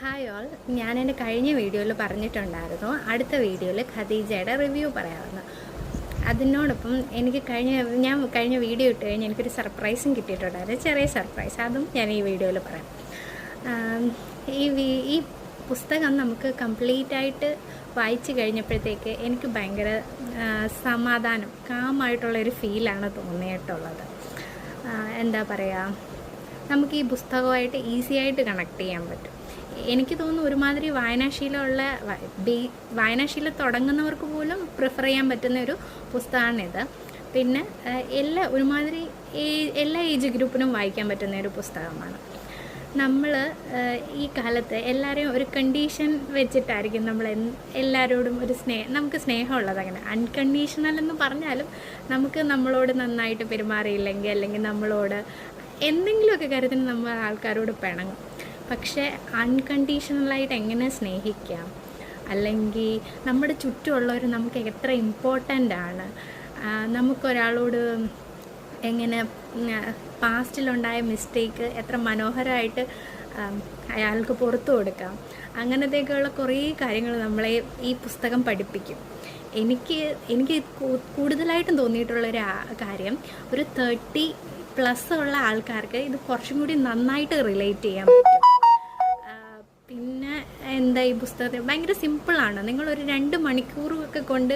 Hi all, ഞാൻ എൻ്റെ കഴിഞ്ഞ വീഡിയോയിൽ പറഞ്ഞിട്ടുണ്ടായിരുന്നു അടുത്ത വീഡിയോയിൽ ഖദീജയുടെ റിവ്യൂ പറയാമെന്ന്. അതിനോടൊപ്പം എനിക്ക് ഞാൻ കഴിഞ്ഞ വീഡിയോ ഇട്ട് കഴിഞ്ഞ് എനിക്കൊരു സർപ്രൈസും കിട്ടിയിട്ടുണ്ടായിരുന്നു, ചെറിയ സർപ്രൈസ്. അതും ഞാൻ ഈ വീഡിയോയിൽ പറയാം. ഈ പുസ്തകം നമുക്ക് കംപ്ലീറ്റായിട്ട് വായിച്ചു കഴിഞ്ഞപ്പോഴത്തേക്ക് എനിക്ക് ഭയങ്കര സമാധാനം, കാമായിട്ടുള്ളൊരു ഫീലാണ് തോന്നിയിട്ടുള്ളത്. എന്താ പറയുക, നമുക്ക് ഈ പുസ്തകമായിട്ട് ഈസി ആയിട്ട് കണക്ട് ചെയ്യാൻ പറ്റും. എനിക്ക് തോന്നുന്നു ഒരുമാതിരി വായനാശീലം തുടങ്ങുന്നവർക്ക് പോലും പ്രിഫർ ചെയ്യാൻ പറ്റുന്ന ഒരു പുസ്തകമാണിത്. പിന്നെ ഒരുമാതിരി എല്ലാ ഏജ് ഗ്രൂപ്പിനും വായിക്കാൻ പറ്റുന്ന ഒരു പുസ്തകമാണ്. നമ്മൾ ഈ കാലത്ത് എല്ലാവരെയും ഒരു കണ്ടീഷൻ വെച്ചിട്ടായിരിക്കും നമ്മൾ എല്ലാവരോടും നമുക്ക് സ്നേഹമുള്ളത്. അങ്ങനെ അൺകണ്ടീഷണൽ എന്ന് പറഞ്ഞാലും നമുക്ക് നമ്മളോട് നന്നായിട്ട് പെരുമാറിയില്ലെങ്കിൽ, അല്ലെങ്കിൽ നമ്മളോട് എന്തെങ്കിലുമൊക്കെ കാര്യത്തിന് നമ്മൾ ആൾക്കാരോട് പിണങ്ങും. പക്ഷേ അൺകണ്ടീഷണലായിട്ട് എങ്ങനെ സ്നേഹിക്കാം, അല്ലെങ്കിൽ നമ്മുടെ ചുറ്റുമുള്ളവർ നമുക്ക് എത്ര ഇമ്പോർട്ടൻ്റ് ആണ്, നമുക്കൊരാളോട് എങ്ങനെ പാസ്റ്റിലുണ്ടായ മിസ്റ്റേക്ക് എത്ര മനോഹരമായിട്ട് അയാൾക്ക് പുറത്തു കൊടുക്കാം, അങ്ങനത്തേക്കുള്ള കുറേ കാര്യങ്ങൾ നമ്മളെ ഈ പുസ്തകം പഠിപ്പിക്കും. എനിക്ക് കൂടുതലായിട്ടും തോന്നിയിട്ടുള്ളൊരു കാര്യം, ഒരു 30+ ഉള്ള ആൾക്കാർക്ക് ഇത് കുറച്ചും കൂടി നന്നായിട്ട് റിലേറ്റ് ചെയ്യാൻ പറ്റും. പിന്നെ ഈ പുസ്തകത്തിൽ ഭയങ്കര സിമ്പിളാണ്. നിങ്ങളൊരു 2 മണിക്കൂറൊക്കെ കൊണ്ട്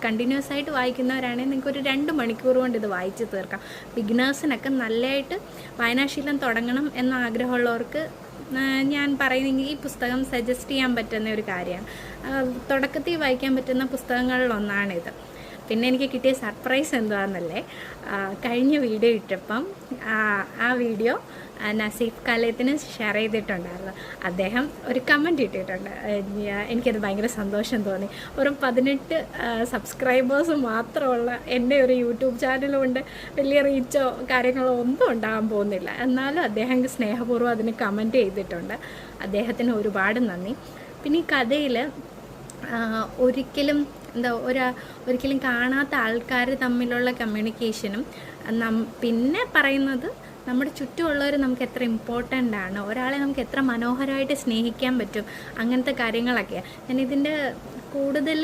കണ്ടിന്യൂസ് ആയിട്ട് വായിക്കുന്നവരാണെങ്കിൽ നിങ്ങൾക്കൊരു 2 മണിക്കൂർ കൊണ്ട് ഇത് വായിച്ച് തീർക്കാം. ബിഗിനേഴ്സിനൊക്കെ നല്ലതായിട്ട് വായനാശീലം തുടങ്ങണം എന്ന ആഗ്രഹമുള്ളവർക്ക് ഞാൻ പറയുന്നെങ്കിൽ ഈ പുസ്തകം സജസ്റ്റ് ചെയ്യാൻ പറ്റുന്ന ഒരു കാര്യമാണ്. തുടക്കത്തിൽ വായിക്കാൻ പറ്റുന്ന പുസ്തകങ്ങളിലൊന്നാണിത്. പിന്നെ എനിക്ക് കിട്ടിയ സർപ്രൈസ് എന്താണെന്നല്ലേ, കഴിഞ്ഞ വീഡിയോ ഇട്ടപ്പം ആ വീഡിയോ നസീഫ് കാലത്തിന് ഷെയർ ചെയ്തിട്ടുണ്ടായിരുന്നു. അദ്ദേഹം ഒരു കമൻറ്റ് ഇട്ടിട്ടുണ്ട്. എനിക്കത് ഭയങ്കര സന്തോഷം തോന്നി. ഒരു 18 സബ്സ്ക്രൈബേഴ്സ് മാത്രമുള്ള എൻ്റെ ഒരു യൂട്യൂബ് ചാനലുകൊണ്ട് വലിയ റീച്ചോ കാര്യങ്ങളോ ഒന്നും ഉണ്ടാകാൻ പോകുന്നില്ല. എന്നാലും അദ്ദേഹം സ്നേഹപൂർവ്വം അതിന് കമൻറ്റ് ചെയ്തിട്ടുണ്ട്. അദ്ദേഹത്തിന് ഒരുപാട് നന്ദി. പിന്നെ ഈ കഥയിൽ ഒരിക്കലും കാണാത്ത ആൾക്കാർ തമ്മിലുള്ള കമ്മ്യൂണിക്കേഷനും, പിന്നെ പറയുന്നത് നമ്മുടെ ചുറ്റുമുള്ളവർ നമുക്ക് എത്ര ഇമ്പോർട്ടൻ്റ് ആണ്, ഒരാളെ നമുക്ക് എത്ര മനോഹരമായിട്ട് സ്നേഹിക്കാൻ പറ്റും, അങ്ങനത്തെ കാര്യങ്ങളൊക്കെയാണ്. ഞാനിതിൻ്റെ കൂടുതൽ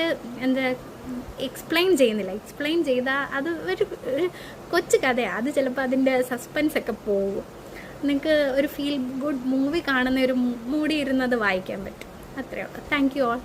എക്സ്പ്ലെയിൻ ചെയ്യുന്നില്ല. എക്സ്പ്ലെയിൻ ചെയ്താൽ അത് ഒരു കൊച്ചു കഥയാണ്. അത് ചിലപ്പോൾ അതിൻ്റെ സസ്പെൻസൊക്കെ പോകും. നിങ്ങൾക്ക് ഒരു ഫീൽ ഗുഡ് മൂവി കാണുന്ന ഒരു മൂടി ഇരുന്നത് വായിക്കാൻ പറ്റും. അത്രയേ ഉള്ളൂ. Thank you all.